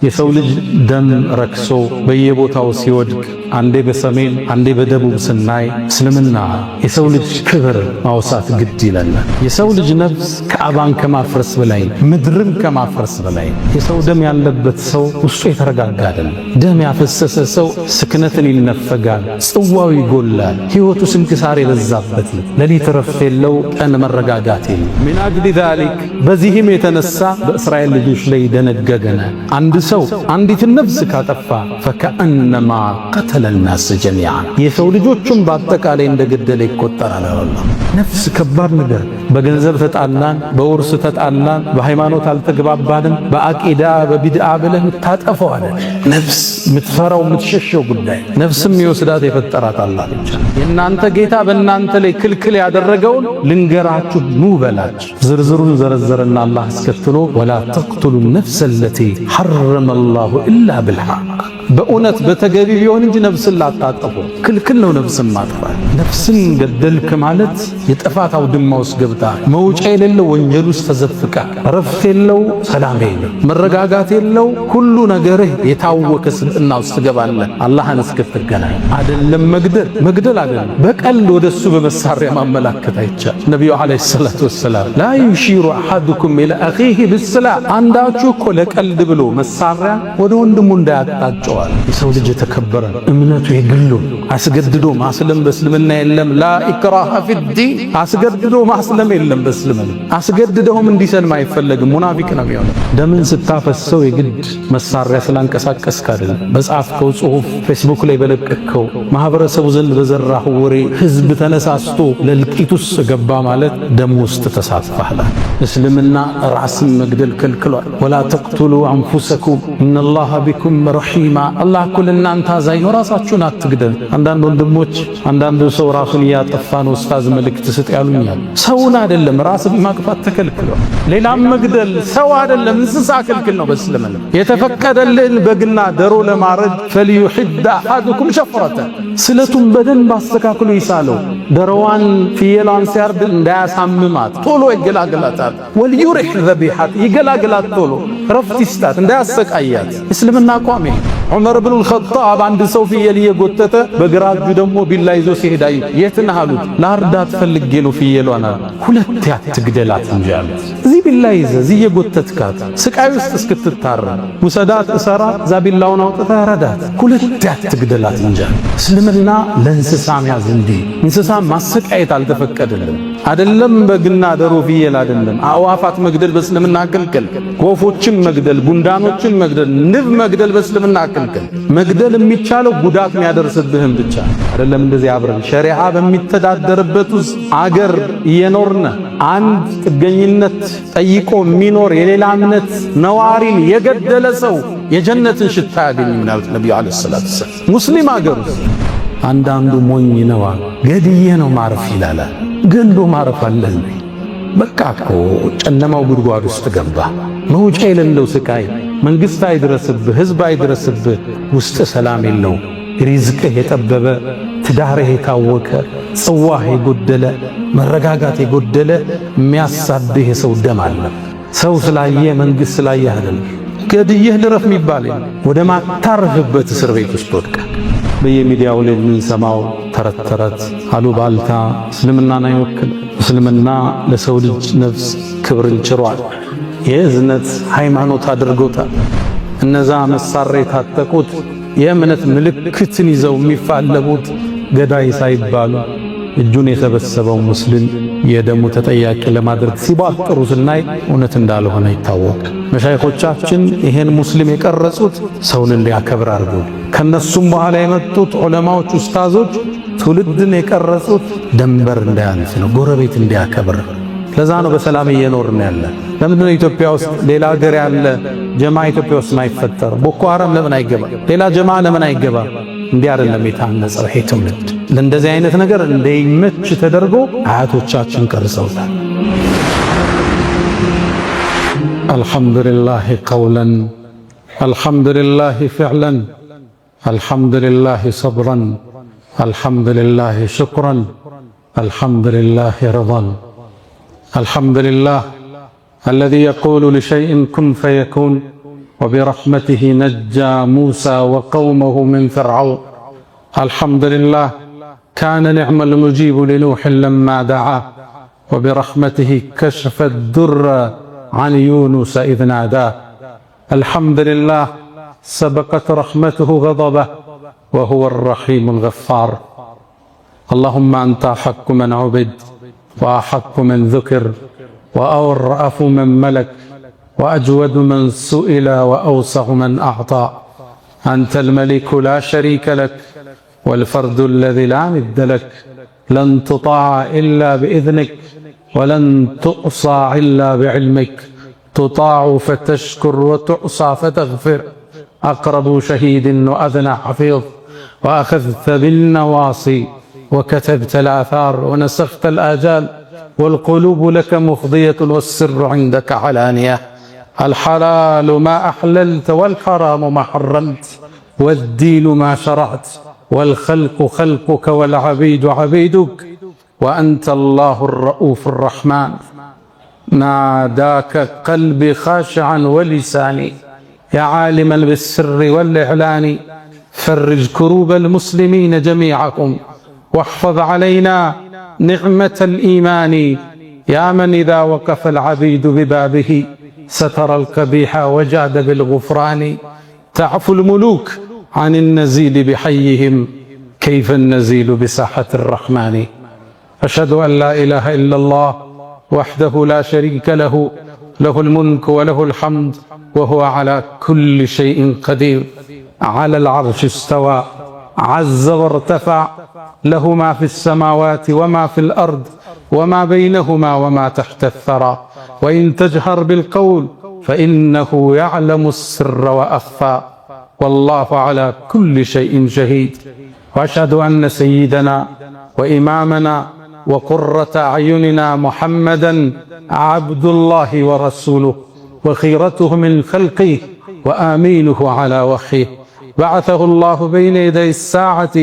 የሰው ልጅ ደም ረክሶ በየቦታው ሲወድቅ አንዴ በሰሜን አንዴ በደቡብ ስናይ እስልምና የሰው ልጅ ክብር ማውሳት ግድ ይለናል። የሰው ልጅ ነፍስ ከአባን ከማፍረስ በላይ ምድርን ከማፍረስ በላይ የሰው ደም ያለበት ሰው ውስጡ የተረጋጋ አይደለም። ደም ያፈሰሰ ሰው ስክነትን ይነፈጋል፣ ጽዋው ይጎላል፣ ሕይወቱ ስንክሳር የበዛበት ነው። ሌሊት ረፍት የለው፣ ቀን መረጋጋት የለው። ሚን አጅሊ ዛሊክ በዚህም የተነሳ በእስራኤል ልጆች ላይ ደነገገነ አንድ ሰው አንዲትን ነፍስ ካጠፋ ፈከአነማ ቀተለ الناس جميعا የሰው ልጆችን በአጠቃላይ እንደገደለ ይቆጠራል። አላህ ነፍስ ከባድ ነገር። በገንዘብ ተጣላን፣ በውርስ ተጣላን፣ በሃይማኖት አልተግባባንም፣ በአቂዳ በቢድዓ ብለህ ታጠፈዋለ። ነፍስ ምትፈራው ምትሸሸው ጉዳይ ነፍስም ይወስዳት የፈጠራት አላህ ብቻ። የእናንተ ጌታ በእናንተ ላይ ክልክል ያደረገውን ልንገራችሁ ኑ በላችሁ። ዝርዝሩን ዘረዘረና አላህ አስከትሎ ወላ ተቅቱሉ ነፍሰ ለቲ ሐረመ አላሁ ኢላ ቢልሐቅ በእውነት በተገቢ ቢሆን እንጂ ነፍስን ላታጠፉ ክልክል ነው። ነፍስን ማጥፋት ነፍስን ገደልክ ማለት የጥፋት አውድማ ውስጥ ገብታ መውጫ የሌለው ወንጀል ውስጥ ተዘፍቃ ረፍት የለው ሰላም የለው መረጋጋት የለው ሁሉ ነገርህ የታወከ ስልጥና ውስጥ ትገባለህ። አላህን እስክትገናኝ አይደለም መግደል አይደለም በቀልድ ወደሱ በመሳሪያ ማመላከት አይቻል። ነብዩ አለይሂ ሰላቱ ወሰላም ላ ዩሺሩ አሐዱኩም ኢላ አኺሂ ቢስላህ አንዳችሁ እኮ ለቀልድ ብሎ መሳሪያ ወደ ወንድሙ እንዳያጣጨው የሰው ልጅ የተከበረ እምነቱ የግሉ አስገድዶ ማስለም በእስልምና የለም። ላ ኢክራሃ ፊዲን አስገድዶ ማስለም የለም በእስልምና። አስገድደውም እንዲሰልም አይፈለግም። ሙናፊቅ ነው የሚሆነው። ደምን ስታፈሰው የግድ መሳሪያ ስላንቀሳቀስክ አይደለም። በጻፍከው ጽሑፍ ፌስቡክ ላይ በለቀቅከው ማህበረሰቡ ዘንድ በዘራህ ወሬ ህዝብ ተነሳስቶ ለልቂት ውስጥ ገባ ማለት ደም ውስጥ ተሳትፈሃል። እስልምና ራስን መግደል ከልክሏል። ወላ ተቅቱሉ አንፉሰኩም ኢነላሃ ቢኩም ረሒማ አላህ እኮ ለእናንተ አዛኝ ነው፣ ራሳችሁን አትግደል። አንዳንድ ወንድሞች አንዳንዱ ሰው ራሱን እያጠፋ ነው ኡስታዝ መልእክት ስጥ ያሉኛል። ሰውን አይደለም ራስን ማጥፋት ተከልክሏል። ሌላም መግደል ሰው አይደለም እንስሳ ክልክል ነው በእስልምና። የተፈቀደልን በግና ደሮ ለማረድ ፈልዩሂድ አሐዱኩም ሸፍረተ ስለቱን በደንብ አስተካክሎ ይሳለው። ደሮዋን ፍየሏን ሲያርድ እንዳያሳምማት ቶሎ ይገላግላታል። ወልዩሪህ ዘቢሐት ይገላግላት ቶሎ ረፍት ይስጣት እንዳያሰቃያት። እስልምና አቋም ዑመር ብኑ አልኸጣብ አንድ ሰው ፍየል እየጎተተ በግራ እጁ ደግሞ ቢላ ይዞ ሲሄድ አዩ። የት ነህ አሉት። ላርዳት ፈልጌ ነው ፍየሏን አሉ። ሁለት አትግደላት እንጂ አሉት። እዚህ ቢላ ይዘህ እዚህ እየጎተትካት ስቃይ ውስጥ እስክትታረም ውሰዳት እሰራ እዛ ቢላውን አውጥተህ ረዳት። ሁለት አትግደላት እንጂ እስልምና ለእንስሳ ያዝ እንጂ እንስሳ ማሰቃየት አልተፈቀደልም። አይደለም በግና ደሮ ፍየል አይደለም አዕዋፋት መግደል በእስልምና ክልክል። ወፎችን መግደል፣ ጉንዳኖችን መግደል፣ ንብ መግደል በእስልምና ክልክል። መግደል የሚቻለው ጉዳት የሚያደርስብህም ብቻ አይደለም። እንደዚህ አብረን ሸሪዓ በሚተዳደርበት ውስጥ አገር እየኖርነ አንድ ጥገኝነት ጠይቆ የሚኖር የሌላ እምነት ነዋሪን የገደለ ሰው የጀነትን ሽታ ያገኝም ማለት ነብዩ አለይሂ ሰላቱ ወሰላም። ሙስሊም አገር ውስጥ አንዳንዱ ሞኝ ነው ገድዬ ነው ማረፍ ይላል። ገንዶ ማረፍ አለ በቃ እኮ ጨለማው ጉድጓድ ውስጥ ገባ። መውጫ የሌለው ስቃይ መንግስት አይድረስብህ፣ ህዝብ አይድረስብህ፣ ውስጥ ሰላም የለው፣ ሪዝቅህ የጠበበ፣ ትዳርህ የታወከ፣ ጽዋህ የጎደለ፣ መረጋጋት የጎደለ የሚያሳድህ የሰው ደም አለ። ሰው ስላየ መንግስት ስላየ አይደለም። ገድየህ ልረፍ የሚባል ወደ ማታረፍበት እስር ቤት ውስጥ ወድቀ በየሚዲያው ላይ የምንሰማው ተረት አሉባልታ እስልምናን አይወክል። እስልምና ለሰው ልጅ ነፍስ ክብርን ችሯል። የእዝነት ሃይማኖት አድርጎታል። እነዛ መሳሪያ የታጠቁት የእምነት ምልክትን ይዘው የሚፋለሙት ገዳይ ሳይባሉ እጁን የሰበሰበው ሙስሊም የደሙ ተጠያቂ ለማድረግ ሲባጥሩ ስናይ እውነት እንዳልሆነ ይታወቅ። መሻይኾቻችን ይሄን ሙስሊም የቀረጹት ሰውን እንዲያከብር አድርጎ ከነሱም በኋላ የመጡት ዑለማዎች ኡስታዞች ትውልድን የቀረጹት ደንበር እንዳያልፍ ነው፣ ጎረቤት እንዲያከብር። ለዛ ነው በሰላም እየኖርን ያለ። ለምንድነው ኢትዮጵያ ውስጥ ሌላ ሀገር ያለ ጀማ ኢትዮጵያ ውስጥ ማይፈጠር? ቦኮ ሐራም ለምን አይገባ? ሌላ ጀማ ለምን አይገባ? እንዲህ አይደለም የታነጸው ይሄ ትውልድ። ለእንደዚህ አይነት ነገር እንደይመች ተደርጎ አያቶቻችን ቀርጸውታል። አልሐምዱሊላህ ቀውለን፣ አልሐምዱሊላህ ፊዕለን፣ አልሐምዱሊላህ ሰብረን፣ አልሐምዱሊላህ ሽክረን፣ አልሐምዱሊላህ ረضን። አልሐምዱሊላህ الذي يقول لشيء كن فيكون وبرحمته نجى موسى وقومه من فرعون. الحمد لله كان نعم المجيب لنوح لما دعاه، وبرحمته كشف الدر عن يونس إذ ناداه. الحمد لله سبقت رحمته غضبه وهو الرحيم الغفار. اللهم أنت أحق من عبد وأحق من ذكر وأرأف من ملك وأجود من سئل وأوسع من أعطى. أنت الملك لا شريك لك والفرد الذي لا ند لك، لن تطاع إلا بإذنك ولن تؤصى إلا بعلمك، تطاع فتشكر وتعصى فتغفر، أقرب شهيد وأذنى حفيظ، وأخذت بالنواصي وكتبت الآثار ونسخت الآجال، والقلوب لك مفضية والسر عندك علانية. الحلال ما أحللت والحرام ما حرمت، والدين ما شرعت، والخلق خلقك والعبيد عبيدك، وأنت الله الرؤوف الرحمن. ناداك قلبي خاشعا ولساني يا عالما بالسر والإعلان، فرج كروب المسلمين جميعهم واحفظ علينا نعمة الإيمان، يا من إذا وقف العبيد ببابه ستر القبيح وجاد بالغفران. تعفو الملوك عن النزيل بحيهم، كيف النزيل بساحة الرحمن. أشهد أن لا إله إلا الله وحده لا شريك له، له الملك وله الحمد وهو على كل شيء قدير. على العرش استوى عز وارتفع، له ما في السماوات وما في الأرض وما بينهما وما تحت الثرى. وإن تجهر بالقول فإنه يعلم السر وأخفى، والله على كل شيء شهيد. وأشهد أن سيدنا وإمامنا وقرة أعيننا محمدا عبد الله ورسوله وخيرته من خلقه وآمينه على وحيه، بعثه الله بين يدي الساعة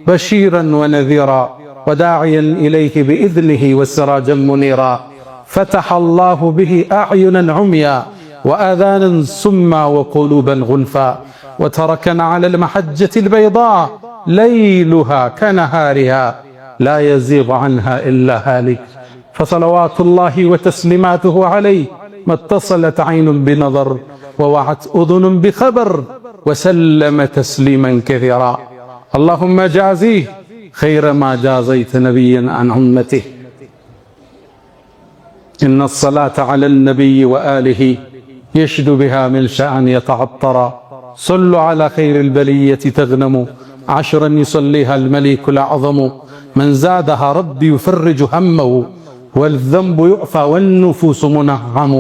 بشيرا ونذيرا وداعيا إليه بإذنه وسراجا منيرا. فتح الله به أعينا عميا وآذانا سما وقلوبا غلفا، وتركنا على المحجة البيضاء ليلها كنهارها لا يزيغ عنها إلا هالك. فصلوات الله وتسليماته عليه ما اتصلت عين بنظر ووعت أذن بخبر، وسلم تسليما كثيرا. اللهم جازيه خير ما جازيت نبيا عن أمته. إن الصلاة على النبي وآله يشد بها من شأن يتعطرا. صلوا على خير البلية تغنموا، عشرا يصليها الملك الأعظم. من زادها ربي يفرج همه، والذنب يعفى والنفوس منعم.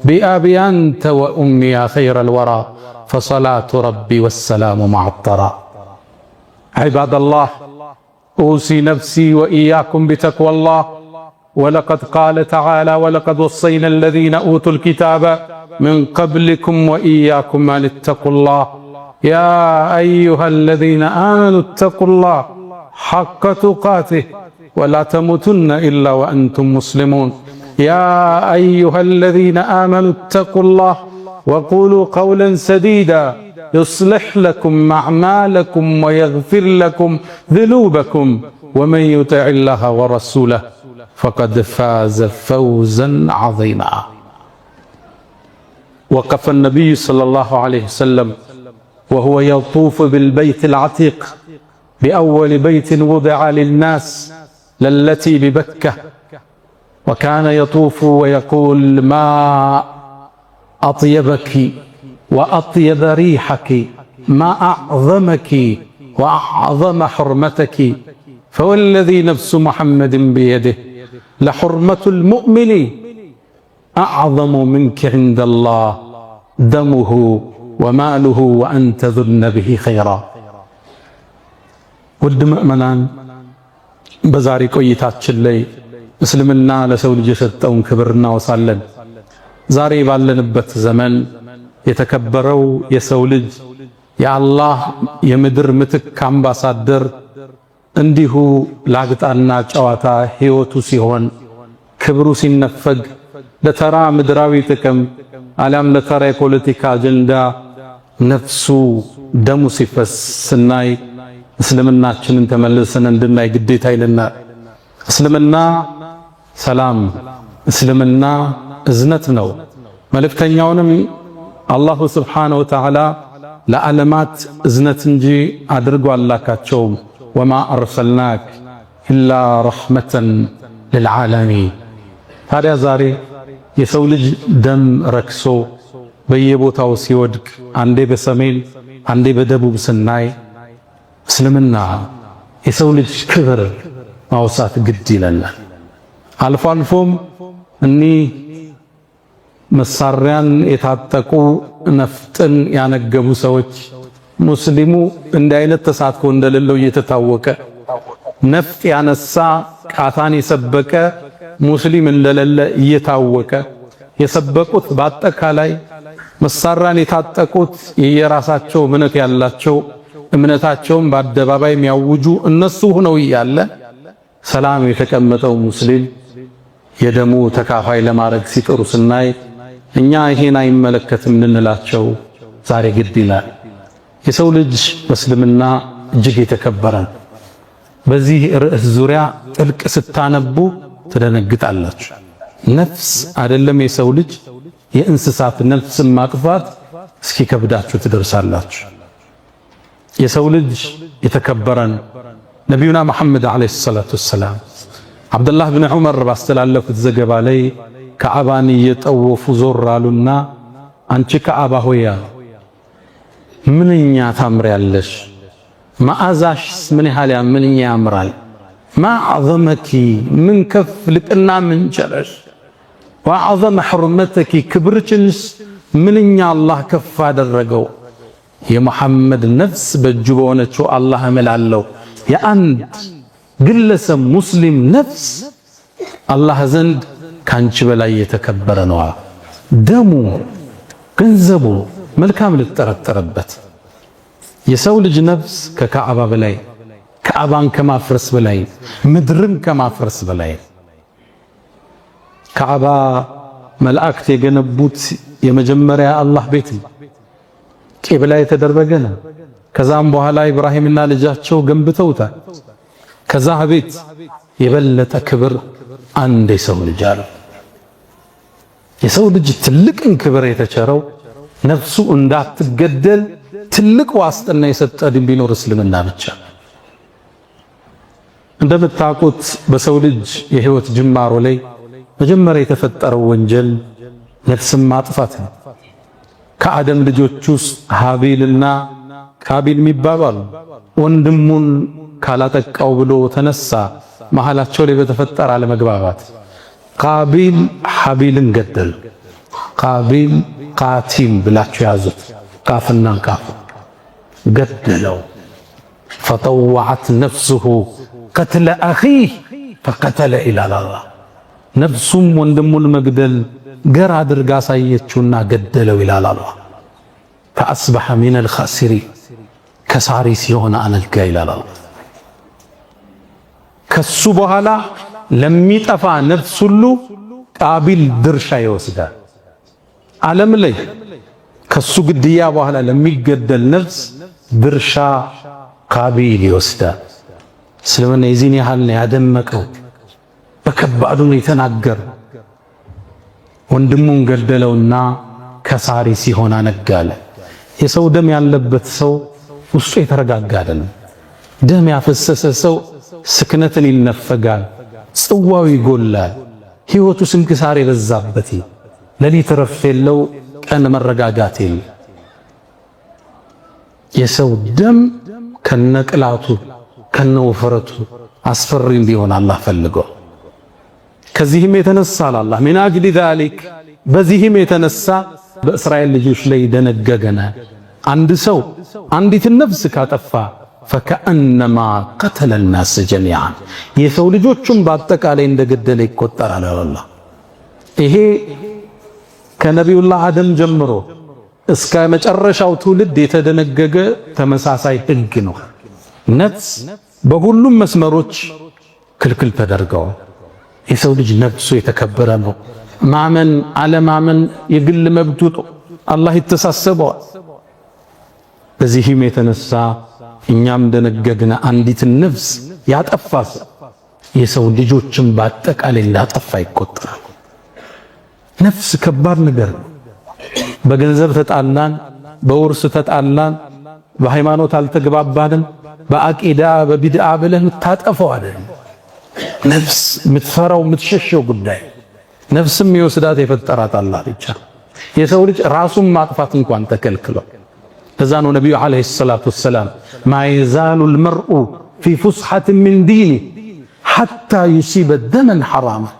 بأبي أنت وأمي يا خير الورى، فصلاة ربي والسلام معطرا. عباد الله، أوصي نفسي وإياكم بتقوى الله. ولقد قال تعالى: ولقد وصينا الذين أوتوا الكتاب من قبلكم وإياكم أن اتقوا الله. يا أيها الذين آمنوا اتقوا الله حق تقاته ولا تموتن إلا وأنتم مسلمون. يا أيها الذين آمنوا اتقوا الله وقولوا قولا سديدا يصلح لكم أعمالكم ويغفر لكم ذنوبكم، ومن يطع الله ورسوله فقد فاز فوزا عظيما. وقف النبي صلى الله عليه وسلم وهو يطوف بالبيت العتيق بأول بيت وضع للناس للتي ببكة، وكان يطوف ويقول: ما أطيبك وأطيب ريحك، ما أعظمك وأعظم حرمتك، فوالذي نفس محمد بيده لحرمة المؤمن أعظم منك عند الله دمه وماله وأنت ذن به خيرا. ውድ ምእመናን፣ በዛሬ ቆይታችን ላይ እስልምና ለሰው ልጅ የሰጠውን ክብር እናወሳለን። ዛሬ ባለንበት ዘመን የተከበረው የሰው ልጅ የአላህ የምድር ምትክ አምባሳደር እንዲሁ ላግጣና ጨዋታ ሕይወቱ ሲሆን ክብሩ ሲነፈግ ለተራ ምድራዊ ጥቅም አሊያም ለተራ የፖለቲካ አጀንዳ ነፍሱ ደሙ ሲፈስ ስናይ እስልምናችንን ተመልሰን እንድናይ ግዴታ ይለናል። እስልምና ሰላም፣ እስልምና እዝነት ነው። መልእክተኛውንም አላሁ ስብሓነሁ ወተዓላ ለዓለማት እዝነት እንጂ አድርጎ አላካቸውም። ወማ አርሰልናክ ኢላ ረሕመተን ልልዓለሚን። ታዲያ ዛሬ የሰው ልጅ ደም ረክሶ በየቦታው ሲወድቅ አንዴ በሰሜን አንዴ በደቡብ ስናይ እስልምና የሰው ልጅ ክብር ማውሳት ግድ ይለናል። አልፎ አልፎም እኒህ መሳሪያን የታጠቁ ነፍጥን ያነገቡ ሰዎች ሙስሊሙ እንዲህ አይነት ተሳትፎ እንደሌለው እየተታወቀ ነፍጥ ያነሳ ቃታን የሰበቀ ሙስሊም እንደሌለ እየታወቀ የሰበቁት በአጠቃላይ መሳሪያን የታጠቁት የየራሳቸው እምነት ያላቸው እምነታቸውን በአደባባይ የሚያውጁ እነሱ ሆነው እያለ ሰላም የተቀመጠው ሙስሊም የደሙ ተካፋይ ለማድረግ ሲጥሩ ስናይ እኛ ይሄን አይመለከትም ልንላቸው ዛሬ ግድ ይላል። የሰው ልጅ በእስልምና እጅግ የተከበረ ነው። በዚህ ርዕስ ዙሪያ ጥልቅ ስታነቡ ትደነግጣላችሁ። ነፍስ አይደለም የሰው ልጅ የእንስሳት ነፍስን ማጥፋት እስኪ ከብዳችሁ ትደርሳላችሁ። የሰው ልጅ የተከበረ ነው። ነቢዩና መሐመድ ዓለይሂ ሰላቱ ወሰላም አብዱላህ ብን ዑመር ባስተላለፉት ዘገባ ላይ ከዓባን እየጠወፉ ዞር አሉና አንቺ ከዓባ ሆይ ምንኛ ታምሪያለሽ፣ መዓዛሽስ ምን ያህል ምንኛ ያምራል፣ ማዕዘመኪ ምን ከፍ ልቅና ምን ቸረሽ፣ ወአዕዘመ ሕርመተኪ ክብርችንስ ምንኛ አላህ ከፍ አደረገው። የሙሐመድ ነፍስ በእጁ በሆነችው አላህ እምላለሁ የአንድ ግለሰብ ሙስሊም ነፍስ አላህ ዘንድ ካንቺ በላይ የተከበረ ነው። ደሙ፣ ገንዘቡ መልካም ልትጠረጠረበት። የሰው ልጅ ነፍስ ከካዕባ በላይ፣ ካዕባን ከማፍረስ በላይ፣ ምድርን ከማፍረስ በላይ። ካዕባ መላእክት የገነቡት የመጀመሪያ አላህ ቤት ቂብላ የተደረገ ነው። ከዛም በኋላ ኢብራሂምና ልጃቸው ገንብተውታል። ከዛ ቤት የበለጠ ክብር አንድ የሰው ልጅ አለ። የሰው ልጅ ትልቅን ክብር የተቸረው ነፍሱ እንዳትገደል ትልቅ ዋስትና የሰጠ ድን ቢኖር እስልምና ብቻ። እንደምታውቁት በሰው ልጅ የህይወት ጅማሮ ላይ መጀመሪያ የተፈጠረው ወንጀል ነፍስን ማጥፋት ነው። ከአደም ልጆች ውስጥ ሃቢልና ካቢል የሚባሉ አሉ። ወንድሙን ካላጠቃው ብሎ ተነሳ። መሃላቸው ላይ በተፈጠረ አለመግባባት ቃቢል ሃቢልን ገደል። ቃቢል ቃቲል ብላችሁ ያዙት፣ ቃፍና ቃፍ ገደለው። ፈጠወዐት ነፍሱሁ ቀትለ አኺህ ፈቀተለ ኢላላ ነፍሱም ወንድሙን መግደል ገር አድርጋ ሳየችውና ገደለው ይላል አላህ። ፈአስበሐ ሚነል ኻሲሪን ከሳሪ ሲሆን አነጋ ይላል አላህ። ከሱ በኋላ ለሚጠፋ ነፍስ ሁሉ ቃቢል ድርሻ ይወስዳል። ዓለም ላይ ከሱ ግድያ በኋላ ለሚገደል ነፍስ ድርሻ ቃቢል ይወስዳል። እስልምና የዚህን ያህል ነው ያደመቀው፣ በከባዱ ነው የተናገረው። ወንድሙን ገደለውና ከሳሪ ሲሆን አነጋለ። የሰው ደም ያለበት ሰው ውስጡ የተረጋጋ አይደለም። ደም ያፈሰሰ ሰው ስክነትን ይነፈጋል፣ ጽዋው ይጎላል፣ ሕይወቱ ስንክሳር የበዛበት፣ ሌሊት ረፍት የለው፣ ቀን መረጋጋት የለው። የሰው ደም ከነቅላቱ ከነውፍረቱ አስፈሪ እንዲሆን አላህ ፈልገው። ከዚህም የተነሳ አላህ ሚን አጅሊ ዛሊክ በዚህም የተነሳ በእስራኤል ልጆች ላይ ደነገገና አንድ ሰው አንዲትን ነፍስ ካጠፋ ፈከአነማ ቀተለ الناس ጀሚዓን የሰው ልጆችን በአጠቃላይ እንደገደለ ይቆጠራል አላህ። ይሄ ከነቢዩላህ አደም ጀምሮ እስከ መጨረሻው ትውልድ የተደነገገ ተመሳሳይ ሕግ ነው። ነፍስ በሁሉም መስመሮች ክልክል ተደርገዋል። የሰው ልጅ ነፍሱ የተከበረ ነው። ማመን አለማመን የግል መብቱ ነው። አላህ ይተሳሰበዋል። በዚህም የተነሳ እኛም ደነገግን አንዲት ነፍስ ያጠፋ የሰው ልጆችን በአጠቃላይ እንዳጠፋ ይቆጠራል። ነፍስ ከባድ ነገር ነው። በገንዘብ ተጣላን፣ በውርስ ተጣላን፣ በሃይማኖት አልተግባባንም፣ በአቂዳ በቢድዓ ብለን ታጠፋው አይደል። ነፍስ የምትፈራው የምትሸሸው ጉዳይ ነፍስም ይወስዳት የፈጠራት አላህ ብቻ። የሰው ልጅ ራሱን ማጥፋት እንኳን ተከልክሏል። ከዛ ነው ነብዩ አለይሂ ሰላቱ ወሰላም ማ የዛሉ المرء في فسحة من دينه حتى يصيب دما حراما።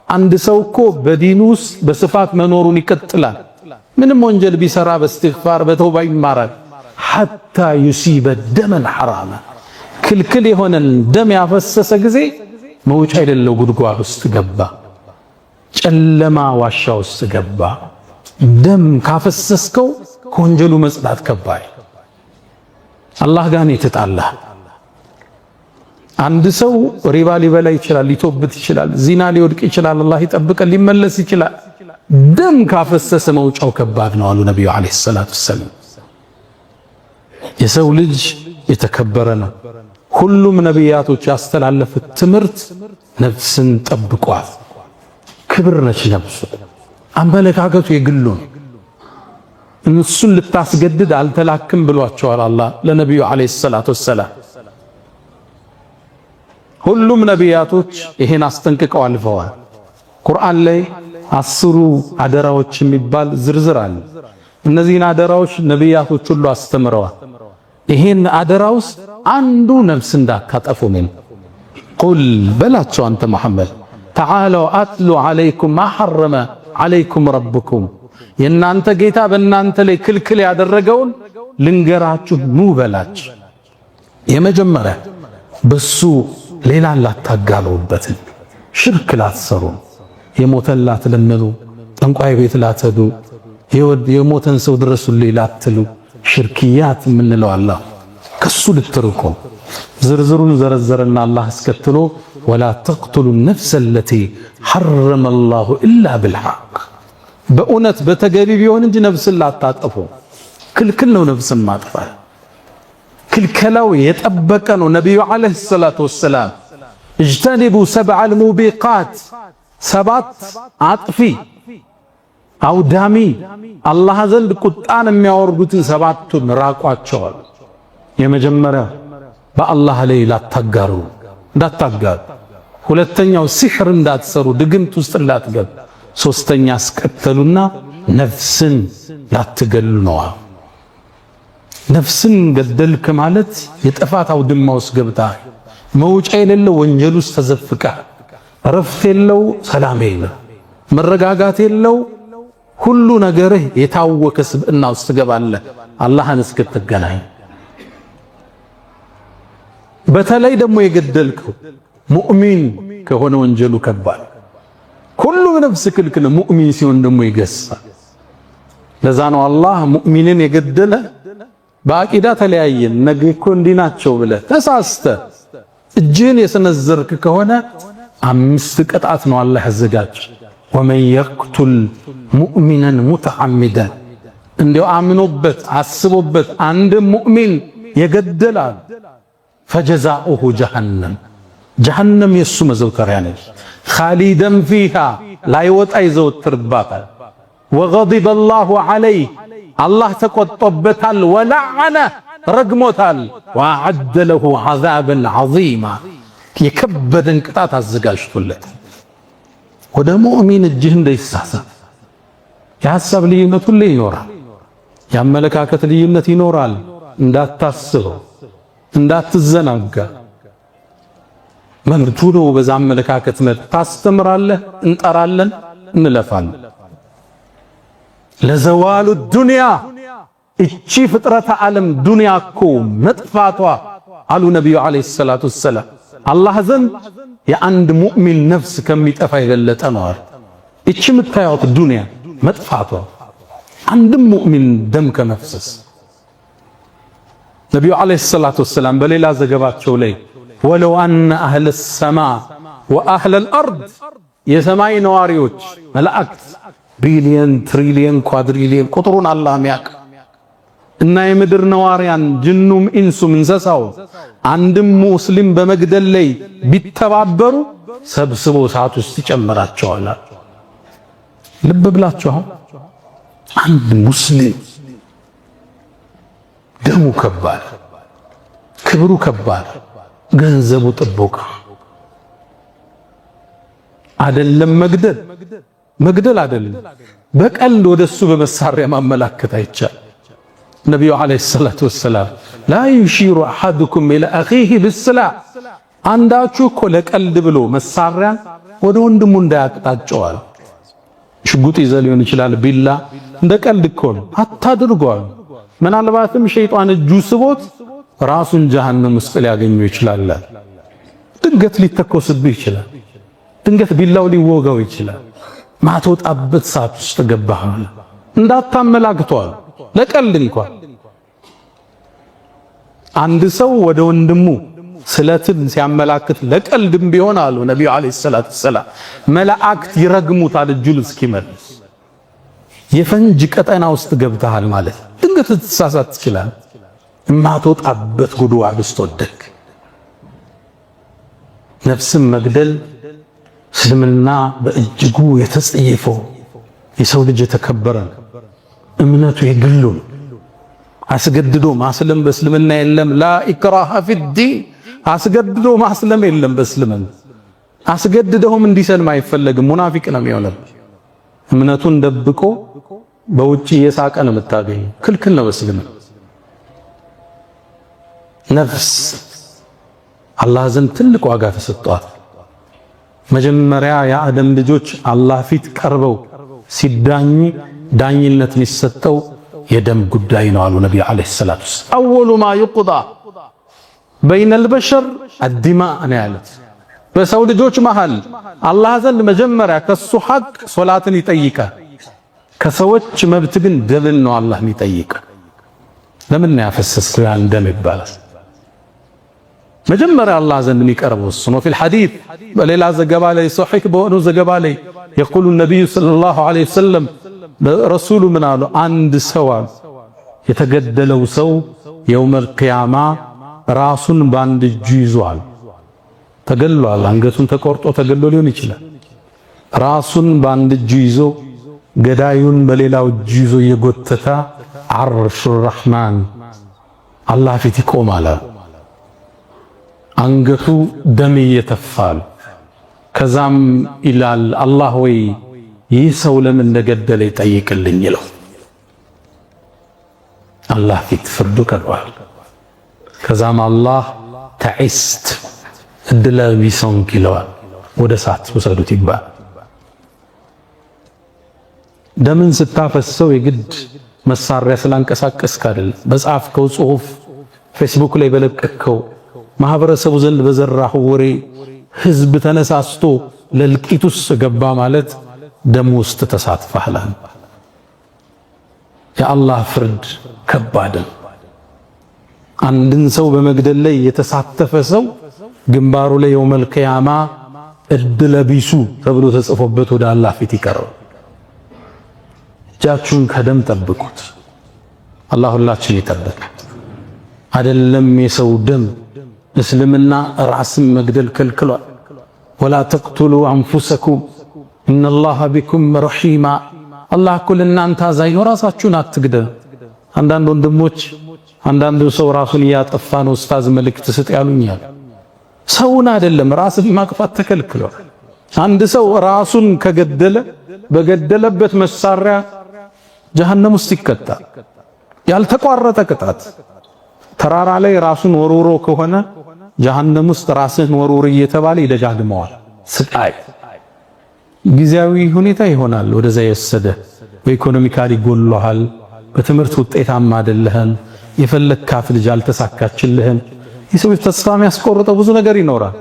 አንድ ሰው እኮ በዲኑ ውስጥ በስፋት መኖሩን ይቀጥላል። ምንም ወንጀል ቢሰራ በእስትግፋር በተውባ ይማራል። حتى يصيب دما حراما። ክልክል የሆነን ደም ያፈሰሰ ጊዜ መውጫ የሌለው ጉድጓድ ውስጥ ገባ፣ ጨለማ ዋሻ ውስጥ ገባ። ደም ካፈሰስከው ከወንጀሉ መጽዳት ከባድ። አላህ ጋር የተጣላ አንድ ሰው ሪባ ሊበላ ይችላል፣ ሊቶብት ይችላል፣ ዚና ሊወድቅ ይችላል፣ አላህ ይጠብቀን፣ ሊመለስ ይችላል። ደም ካፈሰሰ መውጫው ከባድ ነው አሉ ነብዩ አለይሂ ሰላቱ ወሰላም። የሰው ልጅ የተከበረ ነው። ሁሉም ነቢያቶች ያስተላለፉት ትምህርት ነፍስን ጠብቋል። ክብር ነች ነፍሱ። አመለካከቱ የግሉ ነው። እሱን ልታስገድድ አልተላክም ብሏቸዋል አላህ ለነብዩ አለይሂ ሰላቱ ወሰላም። ሁሉም ነቢያቶች ይሄን አስጠንቅቀው አልፈዋል። ቁርአን ላይ 10 አደራዎች የሚባል ዝርዝር አለ። እነዚህን አደራዎች ነቢያቶች ሁሉ አስተምረዋል። ይሄን አደራ ውስጥ አንዱ ነፍስ እንዳታጠፉ ነው። ቁል በላቸው አንተ መሐመድ ተዓለው አትሉ ዐለይኩም ማ ሐረመ ዐለይኩም ረብኩም፣ የእናንተ ጌታ በእናንተ ላይ ክልክል ያደረገውን ልንገራችሁ ኑ በላችሁ። የመጀመሪያ በሱ ሌላን ላታጋሉበትን፣ ሽርክ ላትሰሩ፣ የሞተን ላትለምኑ፣ ጠንቋይ ቤት ላትሄዱ፣ የሞተን ሰው ድረሱልኝ ላትሉ፣ ሽርክያት የምንለው አላህ ከሱ ልትርቁ። ዝርዝሩን ዘረዘረና አላህ አስከትሎ ወላ ተቅቱሉ ነፍሰ ለቲ ሐረመ አላሁ ኢላ ቢልሐቅ፣ በእውነት በተገቢ ቢሆን እንጂ ነፍስን ላታጠፉ። ክልክል ነው ነፍስን ማጥፋት። ክልከላው የጠበቀ ነው። ነቢዩ አለይሂ ሰላቱ ወሰላም እጅተኒቡ ሰብዐል ሙቢቃት፣ 7 አጥፊ አውዳሚ አላህ ዘንድ ቁጣን የሚያወርዱትን 7ቱን ራቋቸዋል። የመጀመሪያ በአላህ ላይ ላታጋሩ እንዳታጋሩ፣ ሁለተኛው ሲሕር እንዳትሰሩ ድግምት ውስጥ እንዳትገቡ፣ ሶስተኛ አስከተሉና ነፍስን ላትገሉ ነው። ነፍስን ገደልክ ማለት የጥፋት አውድማ ውስጥ ገብታ መውጫ የሌለው ወንጀል ውስጥ ተዘፍቃ ረፍት የለው ሰላም የለው መረጋጋት የለው ሁሉ ነገርህ የታወከ ስብዕና ውስጥ ትገባለህ አላህን እስክትገናኝ። በተለይ ደግሞ የገደልከው ሙእሚን ከሆነ ወንጀሉ ከባድ። ሁሉም ነፍስ ክልክል፣ ሙእሚን ሲሆን ደግሞ ይገሳል። ለዛ ነው አላህ ሙእሚንን የገደለ በአቂዳ ተለያየን ነገ እኮ እንዲህ ናቸው ብለህ ተሳስተ እጅህን የሰነዘርክ ከሆነ 5 ቅጣት ነው አላህ ያዘጋጅ። ወመን የቅቱል ሙእሚናን ሙተዓሚዳን፣ እንዲያው አምኖበት አስቦበት አንድ ሙእሚን የገደላል ፈጀዛኡሁ ጀሃነም፣ ጀሃነም የሱ መዘውተሪያ ነች። ኻሊደን ፊሃ ላይወጣ ይዘወትርባታል። ወገዲበ አላሁ ዐለይህ አላህ ተቆጦበታል። ወለዐነ ረግሞታል። ወአዐደ ለሁ ዐዛበን ዐዚማ የከበደን ቅጣት አዘጋጅቶለት። ወደ ሙእሚን እጅህ እንዳይሳሳት። የሐሳብ ልዩነት ሁሌ ይኖራል። የአመለካከት ልዩነት ይኖራል። እንዳታስበው እንዳትዘናጋ። መብቱ ነው። በዛ አመለካከት ታስተምራለህ፣ እንጠራለን፣ እንለፋለን። ለዘዋሉ ዱንያ እቺ ፍጥረተ ዓለም ዱንያ እኮ መጥፋቷ አሉ ነቢዩ ዓለይሂ ሰላቱ ወሰላም አላህ ዘንድ የአንድ ሙእሚን ነፍስ ከሚጠፋ የበለጠ ነው። እቺ የምታዩት ዱንያ መጥፋቷ አንድም ሙእሚን ደም ከመፍሰስ። ነቢዩ ዓለይሂ ሰላቱ ወሰላም በሌላ ዘገባቸው ላይ ወለው አነ አህለ ሰማ ወአህለ አልአርድ የሰማይ ነዋሪዎች መላእክት ቢሊየን ትሪሊየን ኳድሪሊየን ቁጥሩን አላህ የሚያውቅ እና የምድር ነዋሪያን ጅኑም ኢንሱም እንስሳው አንድም ሙስሊም በመግደል ላይ ቢተባበሩ ሰብስቦ እሳት ውስጥ ይጨምራቸዋል። ልብ ብላችኋል። አንድ ሙስሊም ደሙ ከባድ፣ ክብሩ ከባድ፣ ገንዘቡ ጥቦቃ አይደለም። መግደል አይደለም በቀልድ ወደሱ በመሳሪያ ማመላከት አይቻል። ነብዩ አለይሂ ሰላቱ ወሰላም ላ ይሺሩ አሐዱኩም ኢላ አኺሂ ቢስላህ አንዳችሁ እኮ ለቀልድ ብሎ መሳሪያ ወደ ወንድሙ እንዳያቅጣጨዋል። ሽጉጥ ይዘህ ሊሆን ይችላል፣ ቢላ እንደ ቀልድ እኮ ነው አታድርጓል። ምናልባትም ሸይጣን እጁ ስቦት ራሱን ጀሃነም ውስጥ ሊያገኘው ይችላል። ድንገት ሊተኮስብህ ይችላል። ድንገት ቢላው ሊወጋው ይችላል። ማትወጣበት ሰዓት ውስጥ ገባህ እንዳታመላክቷል። ለቀልድ እንኳን አንድ ሰው ወደ ወንድሙ ስለትን ሲያመላክት ለቀልድም ቢሆን አሉ ነብዩ አለይሂ ሰላቱ ሰላም መላእክት ይረግሙታል እጁን እስኪመልስ። የፈንጅ ቀጠና ውስጥ ገብተሃል ማለት ድንገት ልትሳሳት ትችላለህ። የማትወጣበት ጉድጓድ ውስጥ ወደቅ። ነፍስን መግደል እስልምና በእጅጉ የተጸየፈው የሰው ልጅ የተከበረ እምነቱ የግሉ አስገድዶ ማስለም በእስልምና የለም። ላ ኢክራሃ ፊዲን አስገድዶ ማስለም የለም በእስልምና። አስገድደውም እንዲሰልም አይፈለግም። ሙናፊቅ ነው የሚሆነው። እምነቱን ደብቆ በውጪ የሳቀ ነው የምታገኝ። ክልክል ነው በእስልምና። ነፍስ አላህ ዘንድ ትልቅ ዋጋ ተሰጥቷል። መጀመሪያ የአደም ልጆች አላህ ፊት ቀርበው ሲዳኙ ዳኝነት የሚሰጠው የደም ጉዳይ ነው አሉ ነብዩ አለይሂ ሰላቱ ወሰላም። አወሉ ማ ይቁዳ በይነል በሸር አድማእ ነው ያሉት። በሰው ልጆች መሃል አላህ ዘንድ መጀመሪያ ከሱ ሐቅ ሶላትን ይጠይቃል። ከሰዎች መብት ግን ደምን ነው አላህ የሚጠይቅ። ለምን ያፈሰስከው ያን ደም ይባላል። መጀመሪያ አላህ ዘንድ የሚቀርበው እሱ ነው። ፊል ሐዲስ በሌላ ዘገባ ላይ ሶሒህ በሆነው ዘገባ ላይ የቁሉ ነብዩ ሰለላሁ ዐለይሂ ወሰለም ረሱሉ ምን አሉ? አንድ ሰው የተገደለው ሰው የውመል ቂያማ ራሱን በአንድ እጁ ይዟል። ተገሏል። አንገቱን ተቆርጦ ተገሎ ሊሆን ይችላል። ራሱን በአንድ እጁ ይዞ ገዳዩን በሌላው እጁ ይዞ የጎተታ አርሹ ረሕማን አላህ ፊት ይቆማል። አንገቱ ደም እየተፋል። ከዛም ይላል አላህ ወይ ይህ ሰው ለምን እንደገደለ ይጠይቅልኝ ይለው። አላህ ፊት ፍርዱ ቀርቧል። ከዛም አላህ ተዒስት እድለ ቢሶንክ ይለዋል። ወደ እሳት ውሰዱት ይባል። ደምን ስታፈሰው የግድ መሳሪያ ስላንቀሳቀስክ አይደለም። በጻፍከው ጽሑፍ፣ ፌስቡክ ላይ በለቀቅከው፣ ማህበረሰቡ ዘንድ በዘራሁ ወሬ ህዝብ ተነሳስቶ ለልቂት ውስጥ ገባ ማለት ደም ውስጥ ተሳትፈሃል። የአላህ ፍርድ ከባድ ነው። አንድን ሰው በመግደል ላይ የተሳተፈ ሰው ግንባሩ ላይ የውመል ቂያማ እድለ ቢሱ ተብሎ ተጽፎበት ወደ አላህ ፊት ይቀርባል። እጃችሁን ከደም ጠብቁት። አላህ ሁላችን ይጠብቅ። አይደለም የሰው ደም እስልምና ራስን መግደል ከልክሏል። ወላ ተቅቱሉ አንፉሰኩም ኢነላሃ ቢኩም ረሒማ አላህ እኮ ለእናንተ አዛኝ ነው፣ ራሳችሁን አትግደሉ። አንዳንድ ወንድሞች አንዳንዱ ሰው ራሱን እያጠፋ ነው ኡስታዝ መልእክት ስጥ ያሉኛል። ሰውን አይደለም ራስን ማጥፋት ተከልክሏል። አንድ ሰው ራሱን ከገደለ በገደለበት መሳሪያ ጀሃነም ውስጥ ይቀጣል። ያልተቋረጠ ቅጣት። ተራራ ላይ ራሱን ወርውሮ ከሆነ ጀሃነም ውስጥ ራስህን ወርውር እየተባለ ይደጋግመዋል። ስቃይ ጊዜያዊ ሁኔታ ይሆናል ወደዛ የወሰደ። በኢኮኖሚካሊ ጎሎሃል፣ በትምህርት ውጤታማ አይደለህም፣ የፈለግካት ልጅ አልተሳካችልህም። የሰው ተስፋ የሚያስቆርጠው ብዙ ነገር ይኖራል።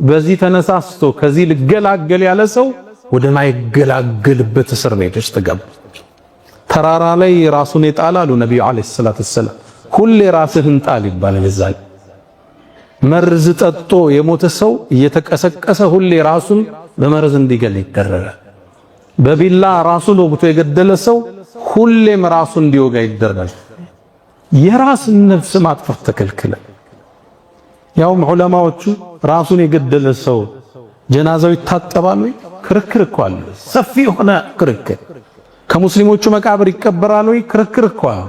በዚህ ተነሳስቶ ከዚህ ልገላገል ያለ ሰው ወደ ማይገላገልበት እስር ቤት ውስጥ ገባ። ተራራ ላይ ራሱን የጣላሉ ነብዩ አለይሂ ሰላቱ ወሰላም ሁሌ ራስህን ጣል ይባላል። መርዝ ጠጦ የሞተ ሰው እየተቀሰቀሰ ሁሌ ራሱን በመርዝ እንዲገል ይደረጋል። በቢላ ራሱን ወግቶ የገደለ ሰው ሁሌም ራሱ እንዲወጋ ይደረጋል። የራስን ነፍስ ማጥፋት ተከልክለ። ያውም ዑለማዎቹ ራሱን የገደለ ሰው ጀናዛው ይታጠባል ወይ? ክርክር እኮ አለ። ሰፊ የሆነ ክርክር። ከሙስሊሞቹ መቃብር ይቀበራል ወይ? ክርክር እኮ አለ።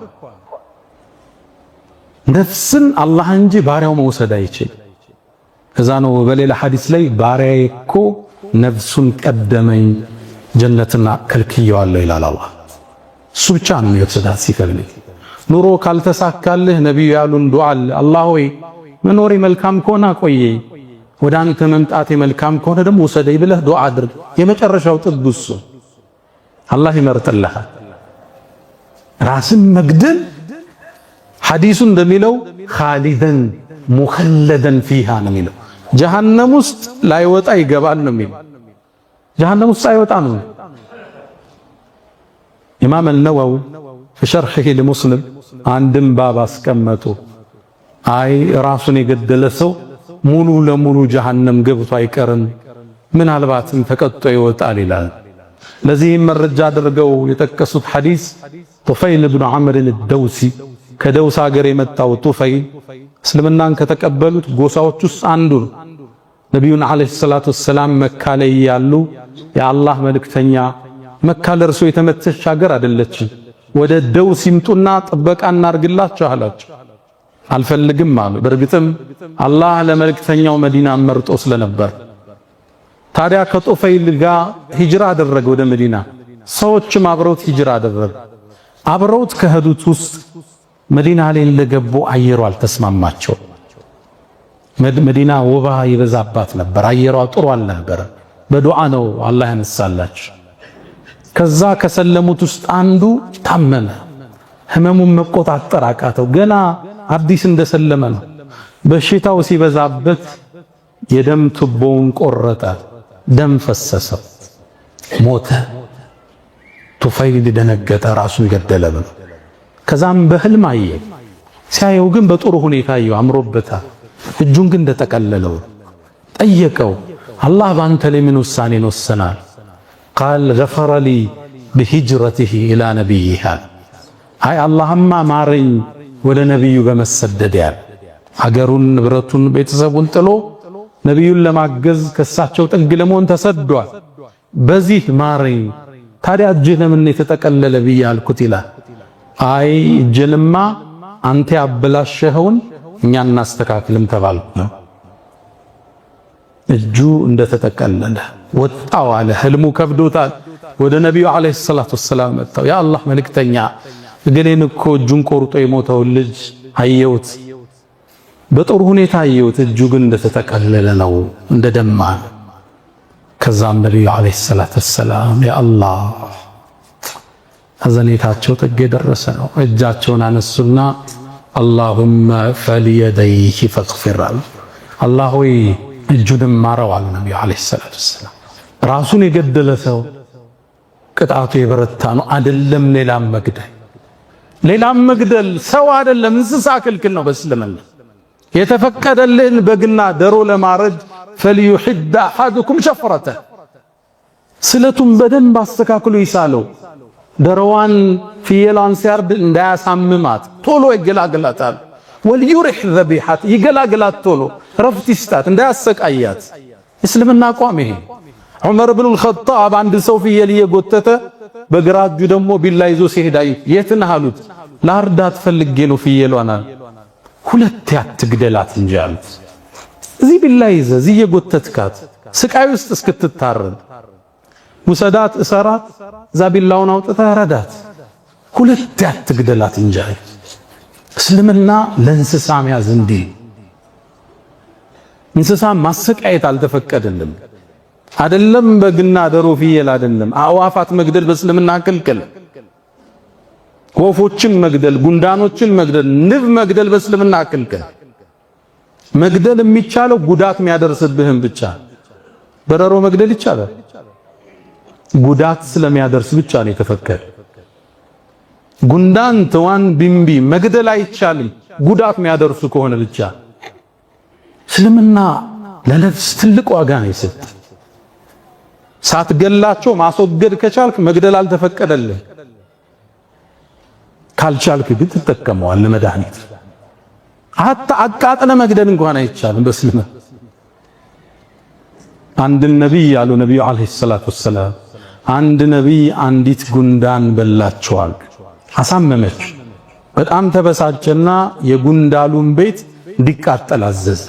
ነፍስን አላህ እንጂ ባሪያው መውሰድ አይችልም። ከዛ ነው በሌላ ሐዲስ ላይ ባሪያዬ እኮ ነፍሱን ቀደመኝ ጀነትና ከልክየዋለሁ ይላል አላህ። እሱ ብቻ ነው የወሰዳት ሲፈልግ። ኑሮ ካልተሳካልህ ነቢዩ ያሉን ዱዓ አለ። አላህ ሆይ መኖሬ መልካም ከሆነ አቆየኝ፣ ወደ አንተ መምጣቴ መልካም ከሆነ ደግሞ ውሰደኝ ብለህ ዱዓ አድርግ። የመጨረሻው ጥግ እሱ አላህ ይመርጥልሃል። ራስን መግደል ሐዲሱ እንደሚለው ኻሊደን ሙኸለደን ፊሃ ነው የሚለው። ጀሃነም ውስጥ ላይወጣ ይገባል ነው የሚለው። ጀሃነም ውስጥ አይወጣ ነው። ኢማም አልነወዊ በሸርሒሂ ለሙስሊም አንድም ባብ አስቀመጡ። አይ ራሱን የገደለ ሰው ሙሉ ለሙሉ ጀሃነም ገብቶ አይቀርም፣ ምናልባትም ተቀጥቶ ይወጣል ይላል። ለዚህም መረጃ አድርገው የጠቀሱት ሐዲስ ጡፈይል ብኑ ዐምር አልደውሲ ከደውስ ሀገር የመጣው ጡፈይል እስልምናን ከተቀበሉት ጎሳዎች ውስጥ አንዱ ነው። ነቢዩን ዓለይሂ ሰላቱ ወሰላም መካ ላይ ያሉ የአላህ መልእክተኛ መካ ለእርሶ የተመቸች ሀገር አይደለችም፣ ወደ ደውስ ይምጡና ጥበቃ እናርግላቸው አላቸው። አልፈልግም አሉ። በእርግጥም አላህ ለመልእክተኛው መዲና መርጦ ስለነበር ታዲያ ከጡፈይል ጋር ሂጅራ አደረገ ወደ መዲና። ሰዎችም አብረውት ሂጅራ አደረገ። አብረውት ከሄዱት ውስጥ መዲና ላይ እንደገቡ አየሩ አልተስማማቸው። መዲና ወባ ይበዛባት ነበር፣ አየሯ ጥሩ አልነበረ። በዱዓ ነው አላህ ያነሳላቸው። ከዛ ከሰለሙት ውስጥ አንዱ ታመመ። ህመሙን መቆጣጠር አቃተው። ገና አዲስ እንደሰለመ ነው። በሽታው ሲበዛበት የደም ቱቦውን ቆረጠ፣ ደም ፈሰሰው፣ ሞተ። ጡፈይል ደነገጠ፣ ራሱን ገደለ ብሎ። ከዛም በህልም አየ። ሲያየው ግን በጥሩ ሁኔታ አየው፣ አምሮበታል። እጁን ግን እንደተቀለለው ጠየቀው፣ አላህ ባንተ ላይ ምን ውሳኔን ወሰናል? ቃል ገፈረ ሊ ቢሂጅረቲሂ ኢላ ነቢይሃ። አይ አላህማ ማረኝ ወደ ነቢዩ በመሰደድ ያለ ሀገሩን፣ ንብረቱን፣ ቤተሰቡን ጥሎ ነቢዩን ለማገዝ ከሳቸው ጥግ ለመሆን ተሰዷል። በዚህ ማረኝ። ታዲያ እጅህ ለምን የተጠቀለለ ብዬ አልኩት ይላል። አይ እጅንማ አንተ ያበላሸኸውን እኛ እናስተካክልም ተባልኩ ነው። እጁ እንደተጠቀለለ ወጣው አለ። ህልሙ ከብዶታል። ወደ ነቢዩ ዓለይሂ ሰላቱ ወሰላም መጣው። ያ አላህ መልእክተኛ እገሌን እኮ እጁን ቆርጦ የሞተውን ልጅ አየሁት፣ በጥሩ ሁኔታ አየሁት፣ እጁ ግን እንደተጠቀለለ ነው፣ እንደደማ። ከዛም ነቢዩ ዓለይሂ ሰላቱ ወሰላም ያ አላህ ሐዘኔታቸው ጥግ የደረሰ ነው። እጃቸውን አነሱና አላሁመ ፈሊየደይሂ ፈግፊር አሉ። አላህ ሆይ እጁንም ማረው አሉ ነቢዩ ዓለይሂ ሰላቱ ወሰላም። ራሱን የገደለ ሰው ቅጣቱ የበረታ ነው። አይደለም ሌላም መግደል ሰው አይደለም እንስሳ ክልክል ነው በእስልምና። የተፈቀደልን በግና ደሮ ለማረድ ፈልዩሂድ አሐዱኩም ሸፍረተ፣ ስለቱን በደንብ አስተካክሎ ይሳለው። ደሮዋን ፍየሏን ሲያርድ እንዳያሳምማት ቶሎ ይገላግላታል። ወልዩሪህ ዘቢሐት ይገላግላት፣ ቶሎ ረፍት ይስጣት፣ እንዳያሰቃያት። እስልምና አቋም ይሄ። ዑመር ብኑ አልኸጣብ አንድ ሰው ፍየል እየጎተተ በግራ እጁ ደግሞ ቢላ ይዞ ሲሄድ የት ነህ አሉት። ላርዳት ፈልጌ ነው ፍየሏን። ሁለት አትግደላት እንጂ አሉት። እዚህ ቢላ ይዘህ እዚህ እየጎተትካት ስቃይ ውስጥ እስክትታረድ ውሰዳት፣ እሰራት፣ እዛ ቢላውን አውጥተህ ረዳት። ሁለት አትግደላት እንጂ እስልምና ለእንስሳ መያዝ እንዲህ። እንስሳ ማሰቃየት አልተፈቀደልም። አይደለም በግና ደሮ ፍየል አይደለም፣ አዕዋፋት መግደል በእስልምና ክልክል። ወፎችን መግደል፣ ጉንዳኖችን መግደል፣ ንብ መግደል በእስልምና ክልክል። መግደል የሚቻለው ጉዳት የሚያደርስብህን ብቻ። በረሮ መግደል ይቻላል፣ ጉዳት ስለሚያደርስ ብቻ ነው የተፈቀደ። ጉንዳን፣ ተዋን፣ ቢምቢ መግደል አይቻልም፣ ጉዳት የሚያደርሱ ከሆነ ብቻ። እስልምና ለነፍስ ትልቅ ዋጋ ነው የሰጠ። ሳትገላቸው ማስወገድ ከቻልክ መግደል አልተፈቀደልህ። ካልቻልክ ግን ትጠቀመዋለህ መድኃኒት። ሀታ አቃጥለ መግደል እንኳን አይቻልም በእስልምና። አንድ ነቢይ አሉ ነቢዩ አለይሂ ሰላቱ ወሰላም፣ አንድ ነቢይ አንዲት ጉንዳን በላቸዋል፣ አሳመመች። በጣም ተበሳጨና የጉንዳሉን ቤት እንዲቃጠል አዘዘ።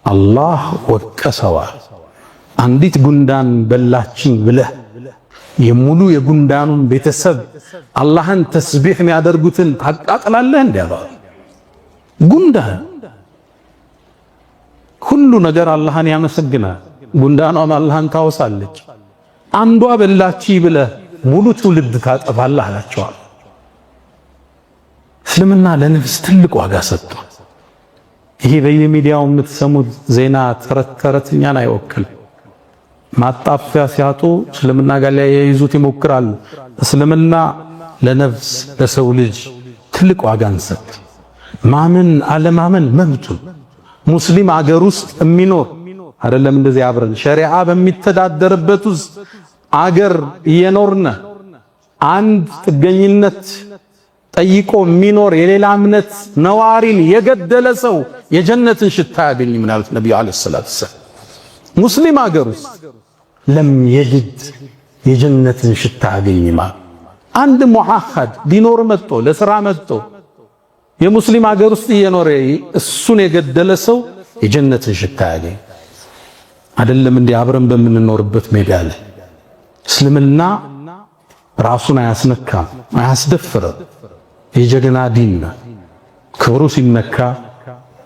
አላህ ወቀሰዋል። አንዲት ጉንዳን በላችኝ ብለህ የሙሉ የጉንዳኑን ቤተሰብ አላህን ተስቢህ የሚያደርጉትን ታቃጥላለህ እንዴ? ጉንዳን ሁሉ ነገር አላህን ያመሰግናል፣ ጉንዳኗም አላህን ታወሳለች። አንዷ በላች ብለህ ሙሉ ትውልድ ታጠፋለህ አላቸዋል። እስልምና ለነፍስ ትልቅ ዋጋ ሰጥቷል። ይሄ በየሚዲያው የምትሰሙት ዜና ተረት እኛን አይወክልም። ማጣፊያ ሲያጡ እስልምና ጋር ሊያይዙት ይሞክራሉ። እስልምና ለነፍስ ለሰው ልጅ ትልቅ ዋጋን ሰጥ። ማመን አለማመን መብቱ። ሙስሊም አገር ውስጥ የሚኖር አይደለም እንደዚህ አብረን ሸሪዓ በሚተዳደርበት ውስጥ አገር እየኖርነ አንድ ጥገኝነት ጠይቆ የሚኖር የሌላ እምነት ነዋሪን የገደለ ሰው የጀነትን ሽታ ያገኝ ምናልባት ነብዩ አለይሂ ሰላቱ ወሰለም ሙስሊም አገር ውስጥ ለም የጅድ የጀነትን ሽታ ያገኝማ። አንድ ሙአሃድ ቢኖር መጥቶ ለስራ መጥቶ የሙስሊም አገር ውስጥ እየኖረ እሱን የገደለ ሰው የጀነትን ሽታ ያገኝ አይደለም እንዴ? አብረን በምንኖርበት ሜዳ ላይ እስልምና ራሱን አያስነካም፣ አያስደፍርም። የጀግና ዲን ነው። ክብሩ ሲነካ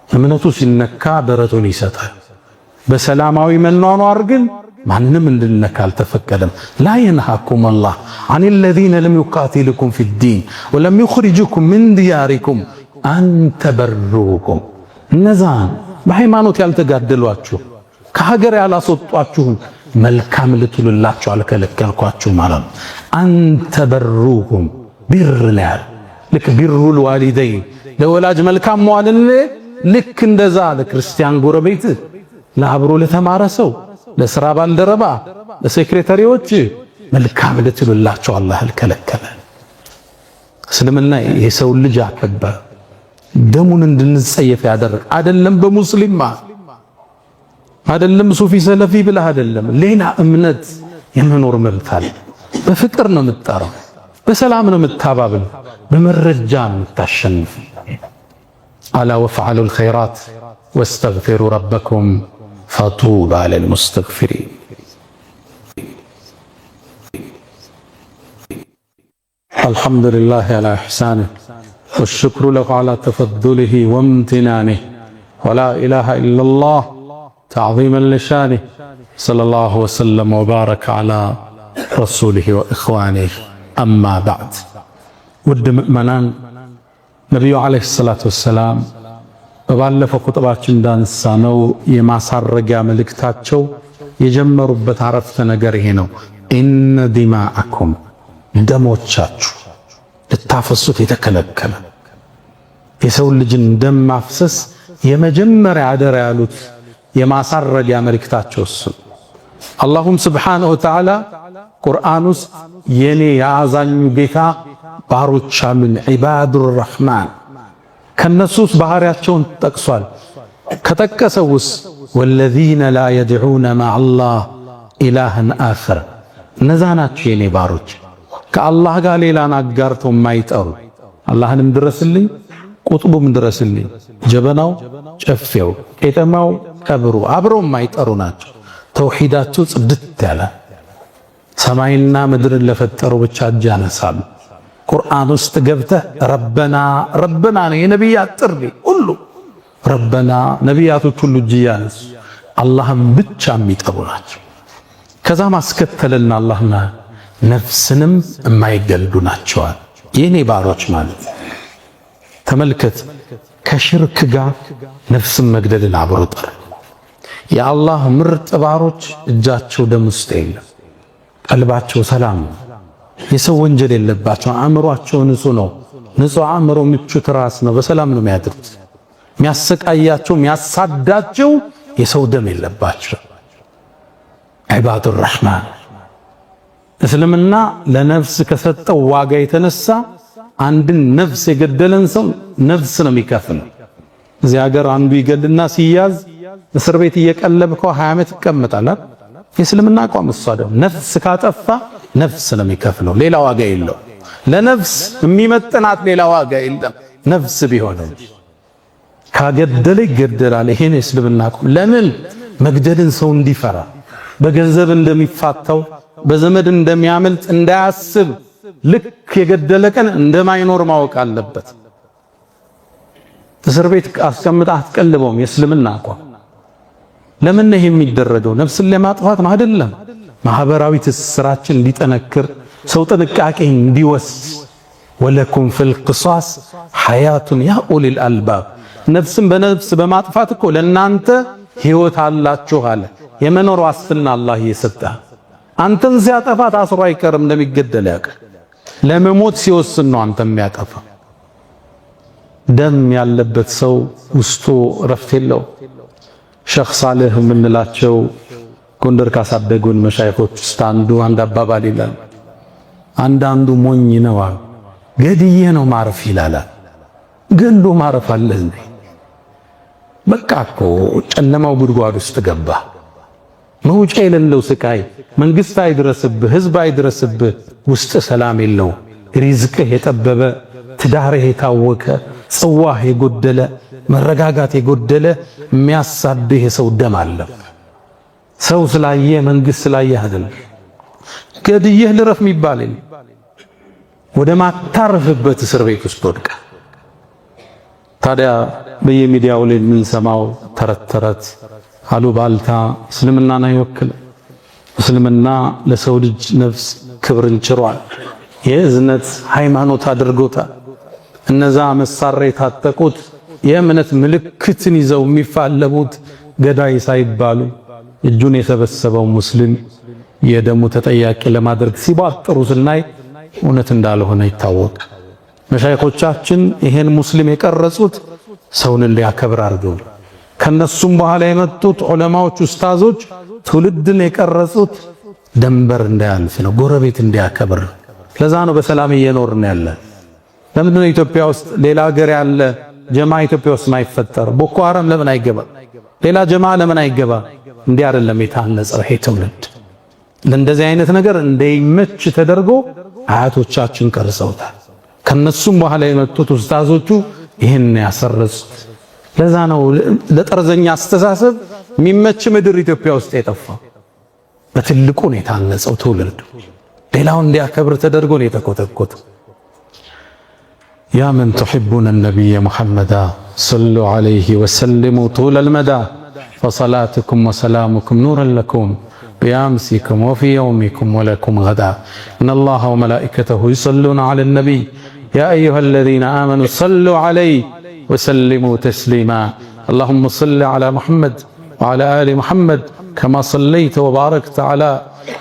እምነቱ ሲነካ ደረቱን ይሰጣል። በሰላማዊ መኗኗር ግን ማንም እንድነካ አልተፈቀደም። ላ የንሃኩም አላህ አን الذين لم يقاتلكم في الدين ولم يخرجكم من دياركم أن تبروكم እነዛን በሃይማኖት ያልተጋደሏችሁ ከሀገር ያላስወጧችሁን መልካም ልትሉላችሁ አልከለከልኳችሁ ማለት ነው። አንተ በሩሁም ቢር ነው። ልክ ቢሩል ዋሊደይን ለወላጅ መልካም መዋልን ልክ እንደዛ ለክርስቲያን ጎረቤት ለአብሮ ለተማረ ሰው ለሥራ ባልደረባ ለሴክሬታሪዎች መልካም ልትሉላችሁ አላህ አልከለከለ። እስልምና የሰው ልጅ አከበረ፣ ደሙን እንድንጸየፍ ያደረገ አይደለም። በሙስሊም አይደለም ሱፊ ሰለፊ ብለህ አይደለም ሌላ እምነት የመኖር መብት አለ። በፍቅር ነው የምትጠራው፣ በሰላም ነው የምታባብለው፣ በመረጃ ነው የምታሸንፍ። አላ ወፍዐሉል ኸይራት ወስተግፊሩ ረበኩም ፈጡባ ለልሙስተግፊሪን። አልሐምዱሊላህ ዐላ ኢሕሳኒህ ወሽክሩ ለሁ ዐላ ተፈዱሊህ ወምትናኒህ ወላ ኢላሃ ኢለላህ ተዕዚመን ሊሻኒህ ሰለላሁ ወሰለም ወባረከ ዐላ ረሱሊህ ወኢኽዋኒህ አማ በዕድ። ውድ ምእመናን ነቢዩ ዓለይሂ ሰላቱ ወሰላም በባለፈው ኹጥባችን እንዳነሳነው የማሳረጊያ መልእክታቸው የጀመሩበት አረፍተ ነገር ይሄ ነው። ኢነ ዲማአኩም ደሞቻችሁ ልታፈሱት የተከለከለ የሰው ልጅን ደም ማፍሰስ የመጀመሪያ አደራ ያሉት የማሳረጊያ መልእክታቸው እሱ። አላሁም ስብሓነሁ ወተዓላ ቁርአን ውስጥ የኔ የአዛኙ ጌታ ባሮች አሉኝ ዒባዱር ረሕማን ከነሱስ ባህሪያቸውን ጠቅሷል። ከጠቀሰው ውስጥ ወለዚነ ላ የድዑነ መዐላህ ኢላሃን አኸር እነዛ ናቸው የኔ ባሮች ከአላህ ጋር ሌላን አጋርተው የማይጠሩ አላህንም ድረስልኝ ቁጥቡም ድረስልኝ ጀበናው ጨፌው ቄጠማው ቀብሩ አብረው የማይጠሩ ናቸው። ተውሂዳቸው ጽድት ያለ ሰማይና ምድርን ለፈጠረው ብቻ እጅ ያነሳሉ። ቁርአን ውስጥ ገብተህ ረበና ረበና ነው የነቢያት ጥሪ ሁሉ ረበና ነቢያቶች ሁሉ እጅ ያነሱ አላህም ብቻ የሚጠሩ ናቸው። ከዛ ማስከተልና አላህና ነፍስንም የማይገሉ ናቸዋል የኔ ባሮች ማለት። ተመልከት ከሽርክ ጋር ነፍስን መግደልን አብሮ ጠር። የአላህ ምርጥ ባሮች እጃቸው ደም ውስጥ የለም፣ ቀልባቸው ሰላም ነው፣ የሰው ወንጀል የለባቸው፣ አእምሯቸው ንጹህ ነው። ንጹህ አእምሮ ምቹ ትራስ ነው፣ በሰላም ነው የሚያድሩት። የሚያሰቃያቸው የሚያሳዳቸው የሰው ደም የለባቸው። ዒባዱር ረሕማን። እስልምና ለነፍስ ከሰጠው ዋጋ የተነሳ አንድን ነፍስ የገደለን ሰው ነፍስ ነው የሚከፍለው። እዚህ ሀገር አንዱ ይገልና ሲያዝ እስር ቤት እየቀለብከው 20 ዓመት ይቀመጣል። የእስልምና አቋም እሱ አይደል። ነፍስ ካጠፋ ነፍስ ነው የሚከፍለው፣ ሌላ ዋጋ የለው። ለነፍስ የሚመጥናት ሌላ ዋጋ የለም። ነፍስ ቢሆንም ካገደለ ይገደላል። ይሄን የእስልምና አቋም። ለምን መግደልን ሰው እንዲፈራ፣ በገንዘብ እንደሚፋታው፣ በዘመድ እንደሚያመልጥ እንዳያስብ፣ ልክ የገደለ ቀን እንደማይኖር ማወቅ አለበት። እስር ቤት አስቀምጣ አትቀልበውም። የእስልምና አቋም ለምን ነው የሚደረገው? ነፍስን ለማጥፋት ነው አይደለም። ማህበራዊ ትስስራችን እንዲጠነክር፣ ሰው ጥንቃቄ እንዲወስድ። ወለኩም ፊል ቂሳስ ሐያቱን ያ ኡሊል አልባብ። ነፍስን በነፍስ በማጥፋት እኮ ለናንተ ህይወት አላችሁ አለ። የመኖር ዋስትና አላህ እየሰጠ አንተን ሲያጠፋ ታስሮ አይቀርም እንደሚገደል ያውቃል። ለመሞት ሲወስን ነው አንተን የሚያጠፋ። ደም ያለበት ሰው ውስጡ ረፍት የለው። ሼኽ ሳልህ የምንላቸው ጎንደር ካሳደጉን መሻይኾች ውስጥ አንድ አባባል ይላል። አንዳንዱ ሞኝ ነው ገድዬ ነው ማረፍ ይላል። ገሎ ማረፍ አለ እንዴ? በቃ እኮ ጨለማው ጉድጓድ ውስጥ ገባ። መውጫ የሌለው ስቃይ፣ መንግስት አይድረስብህ፣ ህዝብ አይድረስብህ፣ ውስጥ ሰላም የለው፣ ሪዝቅህ የጠበበ፣ ትዳርህ የታወከ፣ ጽዋህ የጎደለ፣ መረጋጋት የጎደለ የሚያሳድህ የሰው ደም አለ። ሰው ስላየ መንግስት ስላየ አይደለም። ገድየህ ልረፍ የሚባል ወደ ማታረፍበት እስር ቤት ውስጥ ወድቀ። ታዲያ በየሚዲያው ላይ የምንሰማው ተረት አሉባልታ እስልምናን አይወክልም። እስልምና ለሰው ልጅ ነፍስ ክብርን ችሯል። የእዝነት ሃይማኖት አድርጎታል። እነዛ መሳሪያ የታጠቁት የእምነት ምልክትን ይዘው የሚፋለሙት ገዳይ ሳይባሉ እጁን የሰበሰበው ሙስሊም የደሙ ተጠያቂ ለማድረግ ሲባጥሩ ስናይ እውነት እንዳልሆነ ይታወቃል። መሻይኾቻችን ይሄን ሙስሊም የቀረጹት ሰውን እንዲያከብር አድርገው፣ ከነሱም በኋላ የመጡት ዑለማዎች ኡስታዞች ትውልድን የቀረጹት ደንበር እንዳያልፍ ነው፣ ጎረቤት እንዲያከብር። ለዛ ነው በሰላም እየኖርን ያለ። ለምንድን ነው ኢትዮጵያ ውስጥ ሌላ ሀገር ያለ ጀማ ኢትዮጵያ ውስጥ ማይፈጠር? ቦኮ ሐራም ለምን አይገባ? ሌላ ጀማ ለምን አይገባ? እንዲህ አይደለም የታነጸው ይሄ ትውልድ። ለእንደዚህ አይነት ነገር እንደይመች ተደርጎ አያቶቻችን ቀርጸውታል። ከነሱም በኋላ የመጡት ኡስታዞቹ ይህን ያሰረጹት። ለዛ ነው ለጠርዘኛ አስተሳሰብ የሚመች ምድር ኢትዮጵያ ውስጥ የጠፋው። በትልቁ ነው የታነጸው ትውልድ። ሌላው እንዲያከብር ተደርጎ ነው የተኮተኮተው። ያ መን ትሒቡነ ነቢየ ሙሐመዳ ሰሉ ዐለይሂ ወሰሊሙ ጡለል መዳ ፈሰላቱኩም ወሰላሙኩም ኑረን ለኩም ቢአምሲኩም ወፊ የውሚኩም ወለኩም ገዳ ኢነላሀ ወመላኢከተሁ ዩሰሉነ ዐለን ነቢይ ያ አዩሀ ለዚነ አመኑ ሰሉ ዐለይሂ ወሰሊሙ ተስሊማ አላሁመ ሰሊ ዐላ ሙሐመድ ወዐላ አሊ ሙሐመድ ከማ ሰለይተ ወባረክተ ዐላ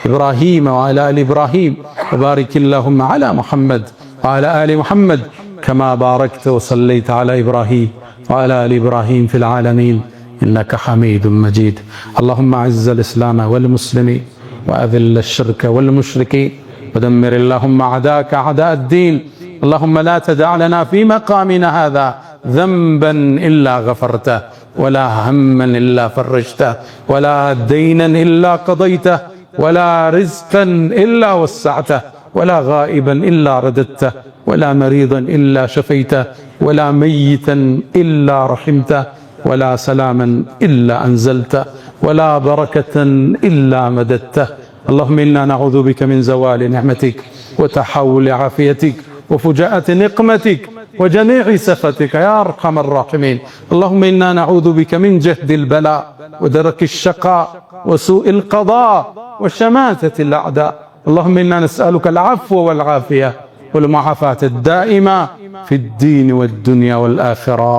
ኢብራሂም ወዐላ አሊ ኢብራሂም ወባሪክ አላሁመ ዐላ ሙሐመድ ወዐላ አሊ ሙሐመድ كما باركت وصليت على إبراهيم وعلى آل إبراهيم في العالمين إنك حميد مجيد اللهم أعز الإسلام والمسلمين وأذل الشرك والمشركين ودمر اللهم أعداءك أعداء الدين اللهم لا تدع لنا في مقامنا هذا ذنبا إلا غفرته ولا هما إلا فرجته ولا دينا إلا قضيته ولا رزقا إلا وسعته ولا غائبا إلا رددته ولا مريضا إلا شفيته ولا ميتا إلا رحمته ولا سلاما إلا أنزلته ولا بركة إلا مددته اللهم إنا نعوذ بك من زوال نعمتك وتحول عافيتك وفجاءة نقمتك وجميع سخطك يا أرحم الراحمين اللهم إنا نعوذ بك من جهد البلاء ودرك الشقاء وسوء القضاء وشماتة الأعداء اللهم إنا نسألك العفو والعافية والمعافاة الدائمة في الدين والدنيا والآخرة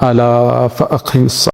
ألا فأقم الصلاة.